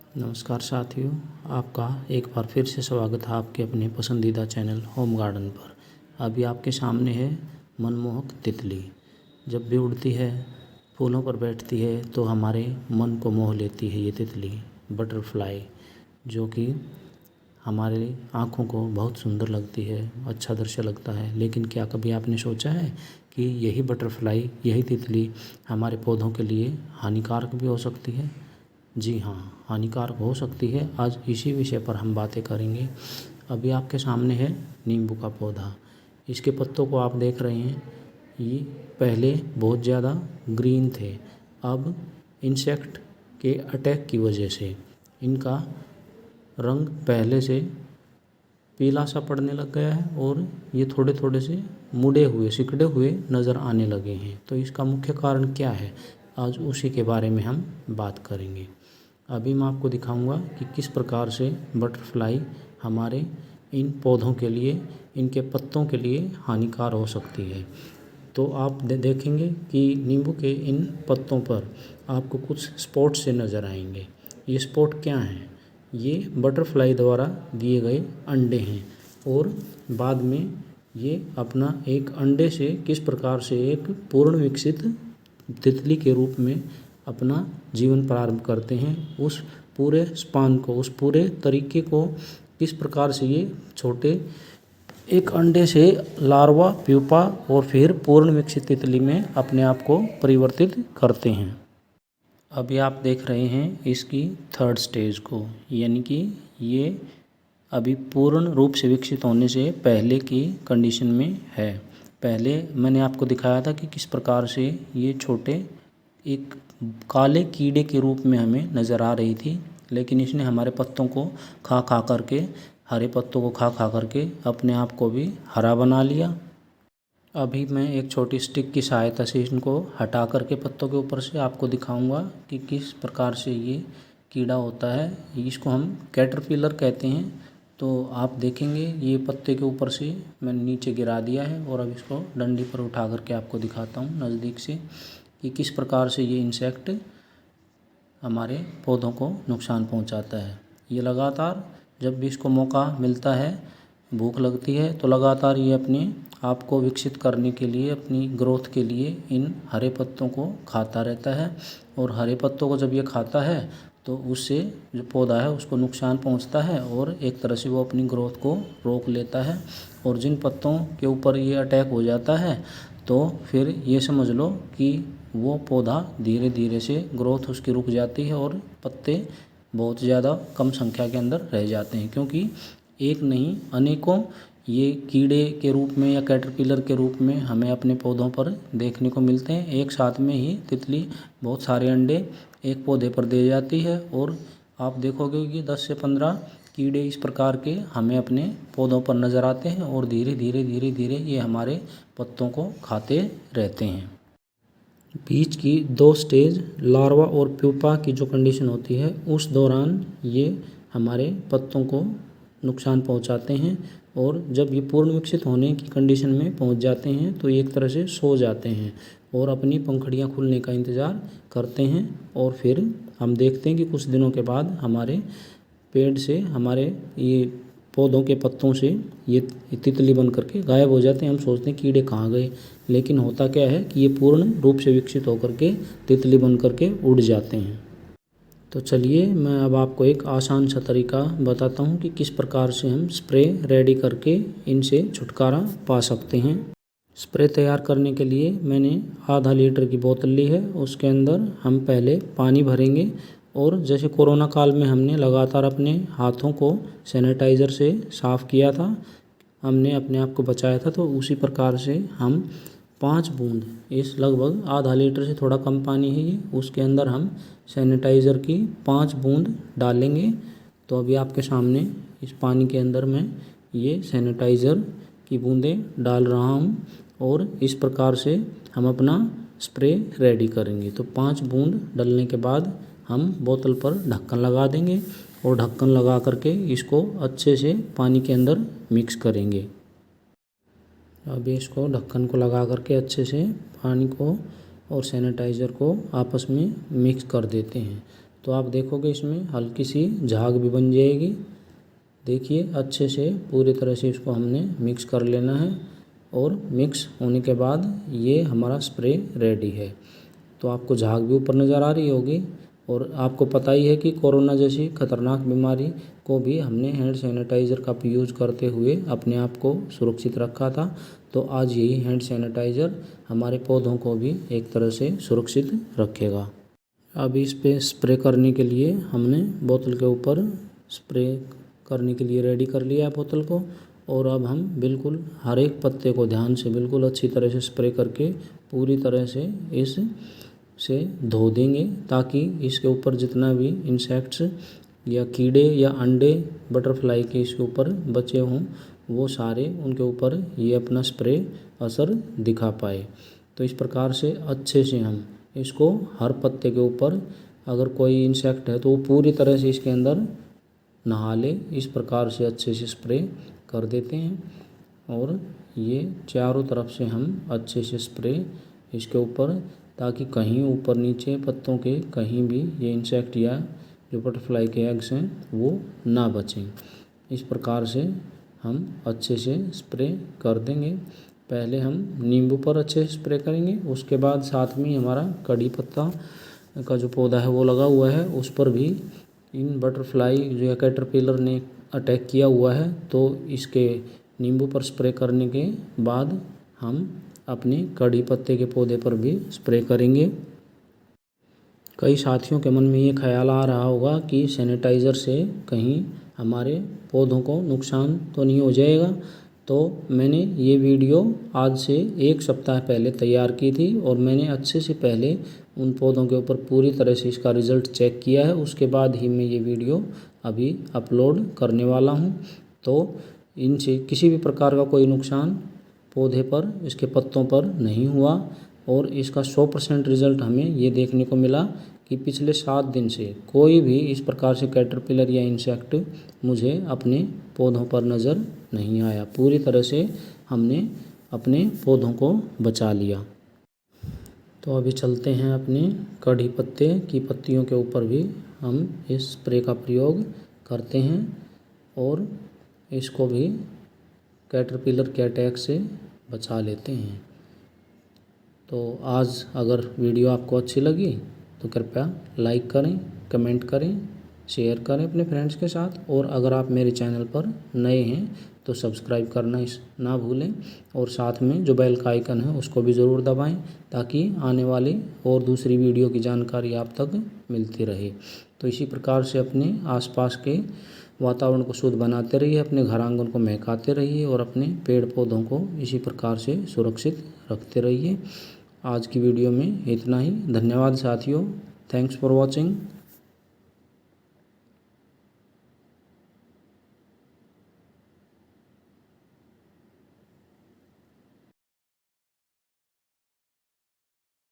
नमस्कार साथियों, आपका एक बार फिर से स्वागत है आपके अपने पसंदीदा चैनल होम गार्डन पर। अभी आपके सामने है मनमोहक तितली। जब भी उड़ती है, फूलों पर बैठती है तो हमारे मन को मोह लेती है ये तितली बटरफ्लाई, जो कि हमारे आँखों को बहुत सुंदर लगती है, अच्छा दृश्य लगता है। लेकिन क्या कभी आपने सोचा है कि यही बटरफ्लाई, यही तितली हमारे पौधों के लिए हानिकारक भी हो सकती है? जी हाँ, हानिकारक हो सकती है। आज इसी विषय पर हम बातें करेंगे। अभी आपके सामने है नींबू का पौधा। इसके पत्तों को आप देख रहे हैं, ये पहले बहुत ज़्यादा ग्रीन थे। अब इंसेक्ट के अटैक की वजह से इनका रंग पहले से पीला सा पड़ने लग गया है और ये थोड़े थोड़े से मुड़े हुए, सिकुड़े हुए नज़र आने लगे हैं। तो इसका मुख्य कारण क्या है, आज उसी के बारे में हम बात करेंगे। अभी मैं आपको दिखाऊंगा कि किस प्रकार से बटरफ्लाई हमारे इन पौधों के लिए, इनके पत्तों के लिए हानिकार हो सकती है। तो आप देखेंगे कि नींबू के इन पत्तों पर आपको कुछ स्पॉट से नज़र आएंगे। ये स्पॉट क्या हैं? ये बटरफ्लाई द्वारा दिए गए अंडे हैं और बाद में ये अपना एक अंडे से किस प्रकार से एक पूर्ण विकसित तितली के रूप में अपना जीवन प्रारंभ करते हैं, उस पूरे स्पान को, उस पूरे तरीके को किस प्रकार से ये छोटे एक अंडे से लार्वा, प्यूपा और फिर पूर्ण विकसित तितली में अपने आप को परिवर्तित करते हैं। अभी आप देख रहे हैं इसकी थर्ड स्टेज को, यानी कि ये अभी पूर्ण रूप से विकसित होने से पहले की कंडीशन में है। पहले मैंने आपको दिखाया था कि किस प्रकार से ये छोटे एक काले कीड़े के रूप में हमें नज़र आ रही थी, लेकिन इसने हमारे पत्तों को खा खा करके, हरे पत्तों को खा खा करके अपने आप को भी हरा बना लिया। अभी मैं एक छोटी स्टिक की सहायता से इनको हटा करके पत्तों के ऊपर से आपको दिखाऊंगा कि किस प्रकार से ये कीड़ा होता है। इसको हम कैटरपिलर कहते हैं। तो आप देखेंगे ये पत्ते के ऊपर से मैंने नीचे गिरा दिया है और अब इसको डंडी पर उठा करके आपको दिखाता हूँ नज़दीक से कि किस प्रकार से ये इंसेक्ट हमारे पौधों को नुकसान पहुंचाता है। ये लगातार जब भी इसको मौका मिलता है, भूख लगती है, तो लगातार ये अपने आप को विकसित करने के लिए, अपनी ग्रोथ के लिए इन हरे पत्तों को खाता रहता है। और हरे पत्तों को जब ये खाता है तो उससे जो पौधा है उसको नुकसान पहुंचता है और एक तरह से वो अपनी ग्रोथ को रोक लेता है। और जिन पत्तों के ऊपर ये अटैक हो जाता है तो फिर ये समझ लो कि वो पौधा धीरे धीरे से ग्रोथ उसकी रुक जाती है और पत्ते बहुत ज़्यादा कम संख्या के अंदर रह जाते हैं, क्योंकि एक नहीं अनेकों ये कीड़े के रूप में या कैटरपिलर के रूप में हमें अपने पौधों पर देखने को मिलते हैं। एक साथ में ही तितली बहुत सारे अंडे एक पौधे पर दे जाती है और आप देखोगे कि 10 से 15 कीड़े इस प्रकार के हमें अपने पौधों पर नज़र आते हैं और धीरे धीरे धीरे धीरे ये हमारे पत्तों को खाते रहते हैं। बीच की 2 स्टेज लार्वा और प्यूपा की जो कंडीशन होती है, उस दौरान ये हमारे पत्तों को नुकसान पहुंचाते हैं और जब ये पूर्ण विकसित होने की कंडीशन में पहुंच जाते हैं तो एक तरह से सो जाते हैं और अपनी पंखुड़ियां खुलने का इंतज़ार करते हैं। और फिर हम देखते हैं कि कुछ दिनों के बाद हमारे पेड़ से, हमारे ये पौधों के पत्तों से ये तितली बन करके गायब हो जाते हैं। हम सोचते हैं कीड़े कहाँ गए, लेकिन होता क्या है कि ये पूर्ण रूप से विकसित होकर के तितली बन करके उड़ जाते हैं। तो चलिए मैं अब आपको एक आसान सा तरीका बताता हूँ कि किस प्रकार से हम स्प्रे रेडी करके इनसे छुटकारा पा सकते हैं। स्प्रे तैयार करने के लिए मैंने आधा लीटर की बोतल ली है। उसके अंदर हम पहले पानी भरेंगे और जैसे कोरोना काल में हमने लगातार अपने हाथों को सैनिटाइज़र से साफ़ किया था, हमने अपने आप को बचाया था, तो उसी प्रकार से हम 5 बूंद, इस लगभग आधा लीटर से थोड़ा कम पानी है ये, उसके अंदर हम सैनिटाइज़र की 5 बूंद डालेंगे। तो अभी आपके सामने इस पानी के अंदर मैं ये सैनिटाइज़र की बूंदें डाल रहा हूँ और इस प्रकार से हम अपना स्प्रे रेडी करेंगे। तो 5 बूंद डालने के बाद हम बोतल पर ढक्कन लगा देंगे और ढक्कन लगा करके इसको अच्छे से पानी के अंदर मिक्स करेंगे। अभी इसको ढक्कन को लगा करके अच्छे से पानी को और सैनिटाइज़र को आपस में मिक्स कर देते हैं। तो आप देखोगे इसमें हल्की सी झाग भी बन जाएगी। देखिए अच्छे से पूरी तरह से इसको हमने मिक्स कर लेना है और मिक्स होने के बाद ये हमारा स्प्रे रेडी है। तो आपको झाग भी ऊपर नज़र आ रही होगी और आपको पता ही है कि कोरोना जैसी खतरनाक बीमारी को भी हमने हैंड सैनिटाइज़र का यूज़ करते हुए अपने आप को सुरक्षित रखा था। तो आज यही हैंड सैनिटाइज़र हमारे पौधों को भी एक तरह से सुरक्षित रखेगा। अब इस पे स्प्रे करने के लिए हमने बोतल के ऊपर स्प्रे करने के लिए रेडी कर लिया है बोतल को, और अब हम बिल्कुल हर एक पत्ते को ध्यान से बिल्कुल अच्छी तरह से स्प्रे करके पूरी तरह से इस से धो देंगे, ताकि इसके ऊपर जितना भी इंसेक्ट्स या कीड़े या अंडे बटरफ्लाई के इसके ऊपर बचे हों वो सारे उनके ऊपर ये अपना स्प्रे असर दिखा पाए। तो इस प्रकार से अच्छे से हम इसको हर पत्ते के ऊपर अगर कोई इंसेक्ट है तो वो पूरी तरह से इसके अंदर नहा ले, इस प्रकार से अच्छे से स्प्रे कर देते हैं। और ये चारों तरफ से हम अच्छे से स्प्रे इसके ऊपर, ताकि कहीं ऊपर नीचे पत्तों के कहीं भी ये इंसेक्ट या जो बटरफ्लाई के एग्स हैं वो ना बचें। इस प्रकार से हम अच्छे से स्प्रे कर देंगे। पहले हम नींबू पर अच्छे से स्प्रे करेंगे, उसके बाद साथ में हमारा कड़ी पत्ता का जो पौधा है वो लगा हुआ है, उस पर भी इन बटरफ्लाई जो कैटरपिलर ने अटैक किया हुआ है। तो इसके नींबू पर स्प्रे करने के बाद हम अपने कड़ी पत्ते के पौधे पर भी स्प्रे करेंगे। कई साथियों के मन में ये ख्याल आ रहा होगा कि सैनिटाइज़र से कहीं हमारे पौधों को नुकसान तो नहीं हो जाएगा। तो मैंने ये वीडियो आज से 1 सप्ताह पहले तैयार की थी और मैंने अच्छे से पहले उन पौधों के ऊपर पूरी तरह से इसका रिज़ल्ट चेक किया है। उसके बाद ही मैं ये वीडियो अभी अपलोड करने वाला हूँ। तो इनसे किसी भी प्रकार का कोई नुकसान पौधे पर, इसके पत्तों पर नहीं हुआ और इसका 100% रिज़ल्ट हमें ये देखने को मिला कि पिछले 7 दिन से कोई भी इस प्रकार से कैटरपिलर या इंसेक्ट मुझे अपने पौधों पर नज़र नहीं आया। पूरी तरह से हमने अपने पौधों को बचा लिया। तो अभी चलते हैं अपने कड़ी पत्ते की पत्तियों के ऊपर भी हम इस स्प्रे का प्रयोग करते हैं और इसको भी कैटरपिलर के अटैक से बचा लेते हैं। तो आज अगर वीडियो आपको अच्छी लगी तो कृपया लाइक करें, कमेंट करें, शेयर करें अपने फ्रेंड्स के साथ, और अगर आप मेरे चैनल पर नए हैं तो सब्सक्राइब करना ना भूलें और साथ में जो बेल का आइकन है उसको भी ज़रूर दबाएं, ताकि आने वाली और दूसरी वीडियो की जानकारी आप तक मिलती रहे। तो इसी प्रकार से अपने आसपास के वातावरण को शुद्ध बनाते रहिए, अपने घर आंगन को महकाते रहिए और अपने पेड़ पौधों को इसी प्रकार से सुरक्षित रखते रहिए। आज की वीडियो में इतना ही। धन्यवाद साथियों। Thanks for watching.